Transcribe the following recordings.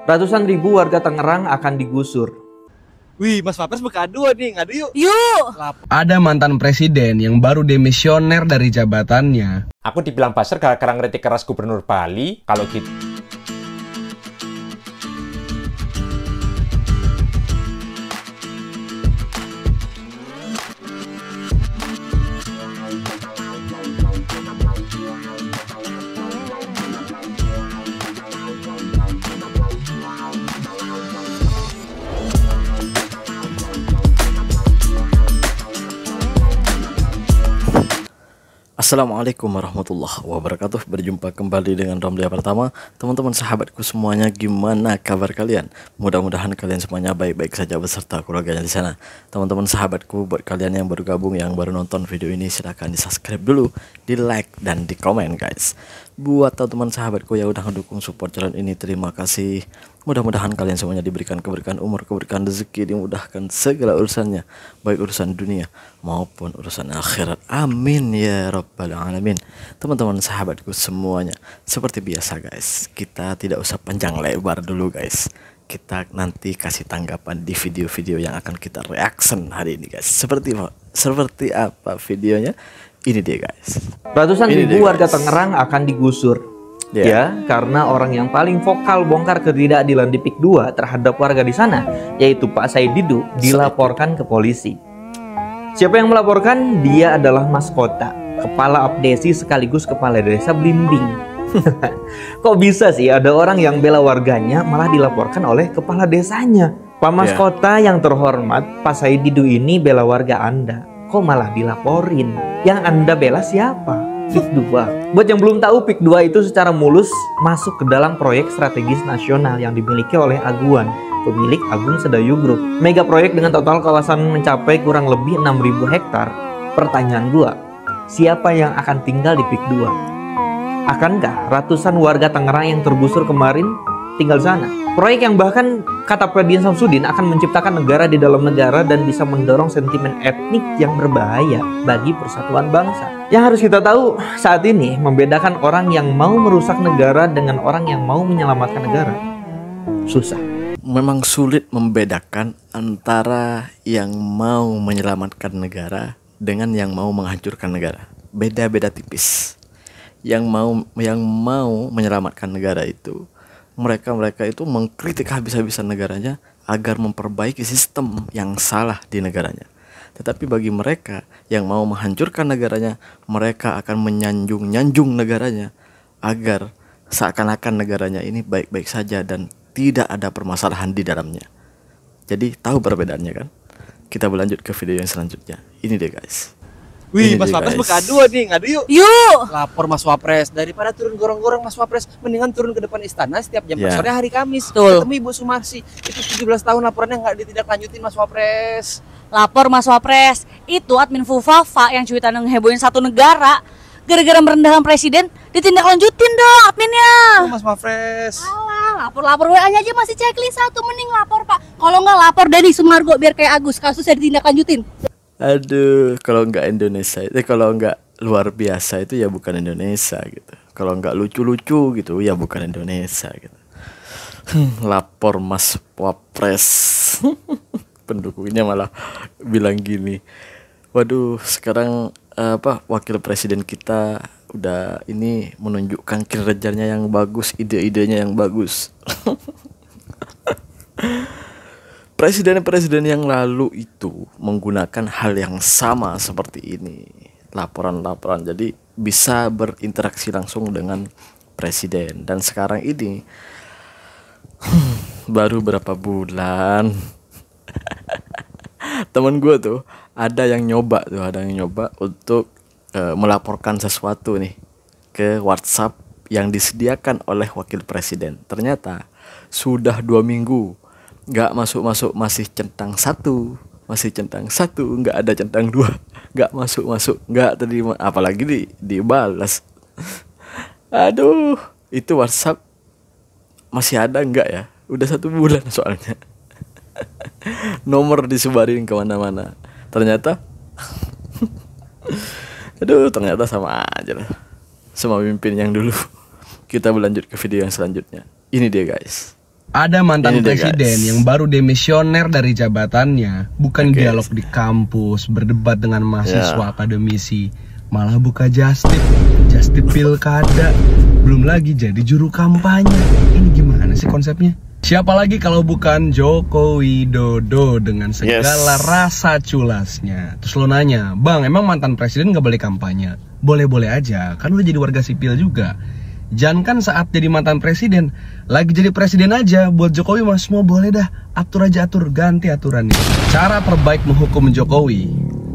Ratusan ribu warga Tangerang akan digusur. Wih, Mas Papres berkado nih, ngadu yuk. Yuk. Ada mantan presiden yang baru demisioner dari jabatannya. Aku dibilang buzzer gara-gara ngeritik keras Gubernur Bali. Kalau gitu. Assalamualaikum warahmatullahi wabarakatuh. Berjumpa kembali dengan Romlia pertama. Teman-teman sahabatku semuanya, gimana kabar kalian? Mudah-mudahan kalian semuanya baik-baik saja beserta keluarganya di sana. Teman-teman sahabatku, buat kalian yang baru gabung, yang baru nonton video ini, silahkan di subscribe dulu, di like dan di komen guys. Buat teman-teman sahabatku yang udah mendukung support channel ini, terima kasih. Mudah-mudahan kalian semuanya diberikan keberkahan umur, keberkahan rezeki, dimudahkan segala urusannya, baik urusan dunia maupun urusan akhirat. Amin ya rabbal alamin. Teman-teman sahabatku semuanya, seperti biasa guys, kita tidak usah panjang lebar dulu guys. Kita nanti kasih tanggapan di video-video yang akan kita reaction hari ini guys. Seperti apa videonya? Ini dia guys. Ratusan ribu warga Tangerang akan digusur. Ya, karena orang yang paling vokal bongkar ketidakadilan di PIK 2 terhadap warga di sana, yaitu Pak Said Didu, dilaporkan ke polisi. Siapa yang melaporkan? Dia adalah Mas Kota, kepala abdesi sekaligus kepala desa Blimbing. Kok bisa sih ada orang yang bela warganya malah dilaporkan oleh kepala desanya? Pak Mas Kota yang terhormat, Pak Said Didu ini bela warga Anda, kok malah dilaporin? Yang Anda bela siapa? PIK 2. Buat yang belum tahu, PIK 2 itu secara mulus masuk ke dalam proyek strategis nasional yang dimiliki oleh Aguan, pemilik Agung Sedayu Group. Mega proyek dengan total kawasan mencapai kurang lebih 6.000 hektar. Pertanyaan gua, siapa yang akan tinggal di PIK 2? Akankah ratusan warga Tangerang yang tergusur kemarin tinggal sana? Proyek yang bahkan kata Predian Samsudin akan menciptakan negara di dalam negara dan bisa mendorong sentimen etnik yang berbahaya bagi persatuan bangsa. Yang harus kita tahu saat ini, membedakan orang yang mau merusak negara dengan orang yang mau menyelamatkan negara susah. Memang sulit membedakan antara yang mau menyelamatkan negara dengan yang mau menghancurkan negara. Beda-beda tipis. Yang mau menyelamatkan negara itu, mereka itu mengkritik habis-habisan negaranya agar memperbaiki sistem yang salah di negaranya. Tetapi bagi mereka yang mau menghancurkan negaranya, mereka akan menyanjung negaranya agar seakan-akan negaranya ini baik-baik saja dan tidak ada permasalahan di dalamnya. Jadi tahu perbedaannya kan? Kita berlanjut ke video yang selanjutnya. Ini deh guys. Wih, Mas Papres berkado nih, ngadu yuk. Yuk. Lapor Mas Papres, daripada turun gorong-gorong Mas Papres, mendingan turun ke depan istana setiap jam 4 sore hari Kamis. Betul. Ketemu Ibu Sumarsi. Itu 17 tahun laporannya nggak ditindaklanjutin Mas Papres. Lapor Mas Wapres. Itu admin Fufafa yang cuitan ngehebohin satu negara gara-gara merendahkan presiden, ditindaklanjutin dong adminnya. Mas Papres. Alah, lapor WA-nya aja masih checklist satu, mending lapor Pak. Kalau nggak lapor Denny Sumargo biar kayak Agus, kasusnya ditindaklanjutin. Aduh, kalau nggak Indonesia, kalau nggak luar biasa itu ya bukan Indonesia gitu. Kalau nggak lucu-lucu gitu ya bukan Indonesia gitu. Lapor Mas Wapres. Pendukungnya malah bilang gini, waduh sekarang wakil presiden kita udah ini menunjukkan kinerjanya yang bagus, ide-idenya yang bagus. Presiden-presiden yang lalu itu menggunakan hal yang sama seperti ini, laporan-laporan, jadi bisa berinteraksi langsung dengan presiden. Dan sekarang ini baru berapa bulan temen gue tuh ada yang nyoba untuk melaporkan sesuatu nih ke WhatsApp yang disediakan oleh wakil presiden. Ternyata sudah 2 minggu nggak masuk, masih centang satu, nggak ada centang 2, nggak masuk, nggak terima, apalagi dibalas. Aduh, itu WhatsApp masih ada nggak ya? Udah 1 bulan soalnya. Nomor disebarin kemana-mana. Ternyata ternyata sama aja lah sama pemimpin yang dulu. Kita berlanjut ke video yang selanjutnya. Ini dia guys. Ada mantan Ini dia, presiden guys. yang baru demisioner dari jabatannya, bukan Oke. dialog di kampus, berdebat dengan mahasiswa Ya. akademisi, malah buka justip pilkada, belum lagi jadi juru kampanye. Ini gimana sih konsepnya? Siapa lagi kalau bukan Joko Widodo dengan segala rasa culasnya. Terus lo nanya, bang, emang mantan presiden gak boleh kampanye? Boleh-boleh aja, kan udah jadi warga sipil juga. Jangan kan saat jadi mantan presiden, lagi jadi presiden aja, buat Jokowi mah semua boleh dah. Atur aja, ganti aturannya. Cara terbaik menghukum Jokowi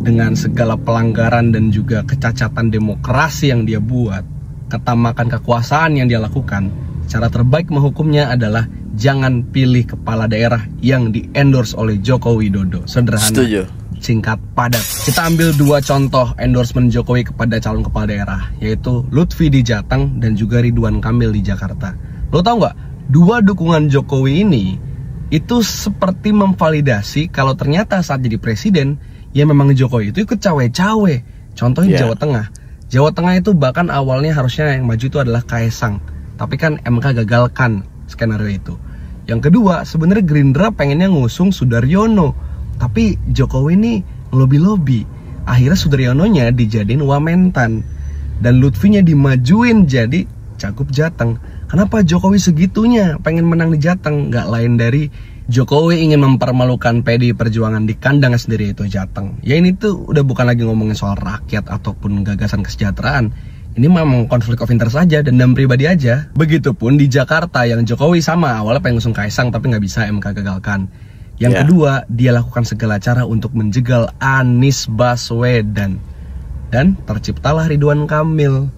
dengan segala pelanggaran dan juga kecacatan demokrasi yang dia buat, ketamakan kekuasaan yang dia lakukan, cara terbaik menghukumnya adalah jangan pilih kepala daerah yang di-endorse oleh Joko Widodo. Sederhana, Setuju. singkat, padat. Kita ambil dua contoh endorsement Jokowi kepada calon kepala daerah, yaitu Lutfi di Jateng dan juga Ridwan Kamil di Jakarta. Lo tau nggak? Dua dukungan Jokowi ini itu seperti memvalidasi kalau ternyata saat jadi presiden, ya memang Jokowi itu ikut cawe-cawe. Contohnya Jawa Tengah. Jawa Tengah itu bahkan awalnya harusnya yang maju itu adalah Kaesang, tapi kan MK gagalkan skenario itu. Yang kedua, sebenarnya Gerindra pengennya ngusung Sudaryono, tapi Jokowi ini lobby-lobby. Akhirnya Sudaryononya dijadiin Wamentan dan Lutfinya dimajuin jadi Cagup Jateng. Kenapa Jokowi segitunya pengen menang di Jateng? Gak lain dari Jokowi ingin mempermalukan PDI Perjuangan di kandang sendiri, itu Jateng. Ya ini tuh udah bukan lagi ngomongin soal rakyat ataupun gagasan kesejahteraan. Ini memang konflik of interest saja, dendam pribadi aja. Begitupun di Jakarta yang Jokowi sama, awalnya pengen ngusung Kaesang tapi nggak bisa, MK gagalkan. Yang kedua, dia lakukan segala cara untuk menjegal Anies Baswedan. Dan terciptalah Ridwan Kamil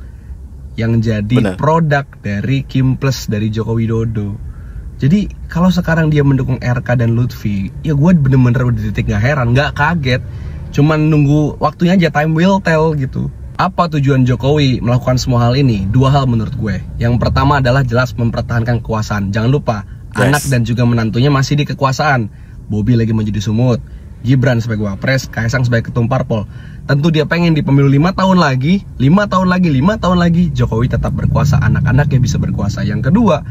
yang jadi produk dari Kim Plus dari Joko Widodo. Jadi kalau sekarang dia mendukung RK dan Lutfi, ya gue bener-bener udah titik gak heran, gak kaget. Cuman nunggu waktunya aja, time will tell gitu. Apa tujuan Jokowi melakukan semua hal ini? Dua hal menurut gue. Yang pertama adalah jelas mempertahankan kekuasaan. Jangan lupa, anak dan juga menantunya masih di kekuasaan. Bobi lagi mau jadi sumut, Gibran sebagai wapres, Kaesang sebagai ketum parpol. Tentu dia pengen di pemilu 5 tahun lagi, 5 tahun lagi Jokowi tetap berkuasa, anak-anaknya bisa berkuasa. Yang kedua,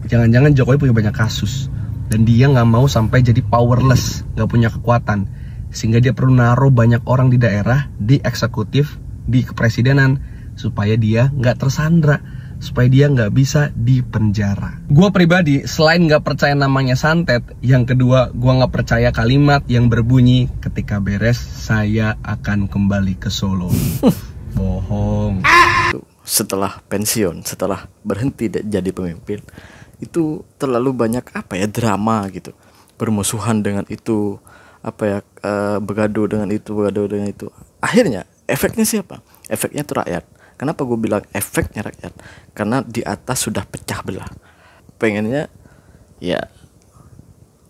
jangan-jangan Jokowi punya banyak kasus dan dia nggak mau sampai jadi powerless, nggak punya kekuatan, sehingga dia perlu naruh banyak orang di daerah, di eksekutif, di kepresidenan, supaya dia nggak tersandra, supaya dia nggak bisa dipenjara. Gue pribadi selain nggak percaya namanya santet, yang kedua gue nggak percaya kalimat yang berbunyi ketika beres saya akan kembali ke Solo. Bohong. Setelah pensiun, setelah berhenti jadi pemimpin, itu terlalu banyak drama gitu, bermusuhan dengan itu, begaduh dengan itu. Akhirnya efeknya siapa? Efeknya tuh rakyat. Kenapa gue bilang efeknya rakyat? Karena di atas sudah pecah belah. Pengennya ya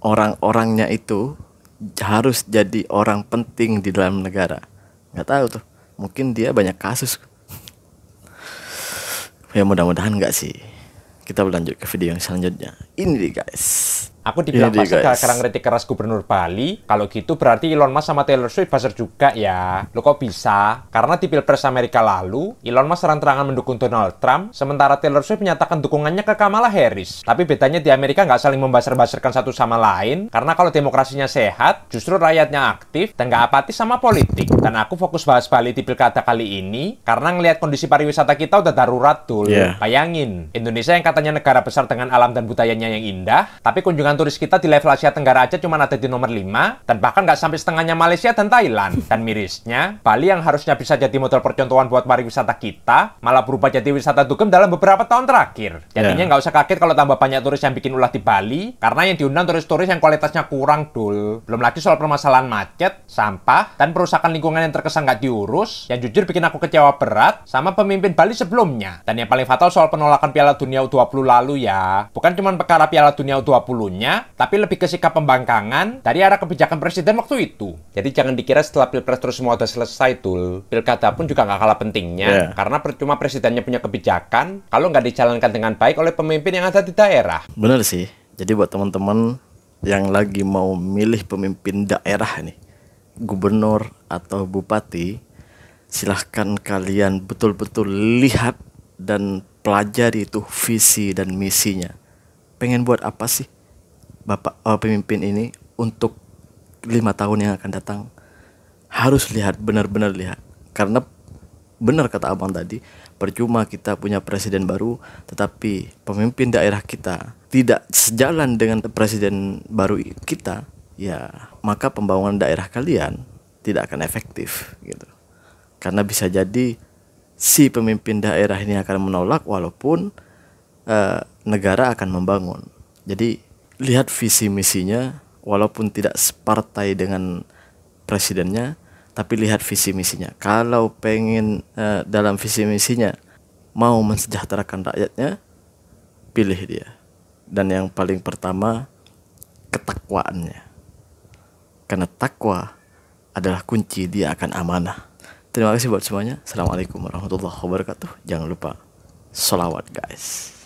orang-orangnya itu harus jadi orang penting di dalam negara. Nggak tahu tuh, mungkin dia banyak kasus. Ya mudah-mudahan enggak sih. Kita berlanjut ke video yang selanjutnya. Ini nih guys. Aku dibilang buzzer gara-gara ngeritik keras Gubernur Bali. Kalau gitu berarti Elon Musk sama Taylor Swift buzzer juga ya. Lo kok bisa? Karena di Pilpres Amerika lalu, Elon Musk terang-terangan mendukung Donald Trump, sementara Taylor Swift menyatakan dukungannya ke Kamala Harris. Tapi bedanya di Amerika nggak saling membazar-bazarkan satu sama lain, karena kalau demokrasinya sehat, justru rakyatnya aktif dan nggak apatis sama politik. Dan aku fokus bahas Bali di pilkada kali ini, karena ngelihat kondisi pariwisata kita udah darurat tuh. Bayangin, Indonesia yang katanya negara besar dengan alam dan budayanya yang indah, tapi kunjungan turis kita di level Asia Tenggara aja cuma ada di nomor 5, dan bahkan nggak sampai setengahnya Malaysia dan Thailand. Dan mirisnya, Bali yang harusnya bisa jadi model percontohan buat pariwisata kita, malah berubah jadi wisata dugem dalam beberapa tahun terakhir. Jadinya nggak usah kaget kalau tambah banyak turis yang bikin ulah di Bali, karena yang diundang turis-turis yang kualitasnya kurang dul. Belum lagi soal permasalahan macet, sampah, dan perusakan lingkungan yang terkesan nggak diurus, yang jujur bikin aku kecewa berat sama pemimpin Bali sebelumnya. Dan yang paling fatal soal penolakan Piala Dunia U20 lalu ya. Bukan cuma perkara Piala Dunia U20-nya, tapi lebih ke sikap pembangkangan dari arah kebijakan presiden waktu itu. Jadi jangan dikira setelah Pilpres terus semua udah selesai tuh. Pilkada pun juga nggak kalah pentingnya, karena percuma presidennya punya kebijakan kalau nggak dijalankan dengan baik oleh pemimpin yang ada di daerah. Bener sih. Jadi buat teman-teman yang lagi mau milih pemimpin daerah nih, gubernur atau bupati, silahkan kalian betul-betul lihat dan pelajari itu visi dan misinya. Pengen buat apa sih? pemimpin ini untuk 5 tahun yang akan datang harus lihat, benar-benar lihat. Karena benar kata abang tadi, percuma kita punya presiden baru tetapi pemimpin daerah kita tidak sejalan dengan presiden baru kita, ya maka pembangunan daerah kalian tidak akan efektif gitu. Karena bisa jadi si pemimpin daerah ini akan menolak walaupun negara akan membangun. Jadi lihat visi misinya, walaupun tidak separtai dengan presidennya, tapi lihat visi misinya. Kalau pengen dalam visi misinya mau mensejahterakan rakyatnya, pilih dia. Dan yang paling pertama, ketakwaannya. Karena takwa adalah kunci dia akan amanah. Terima kasih buat semuanya. Assalamualaikum warahmatullahi wabarakatuh. Jangan lupa sholawat guys.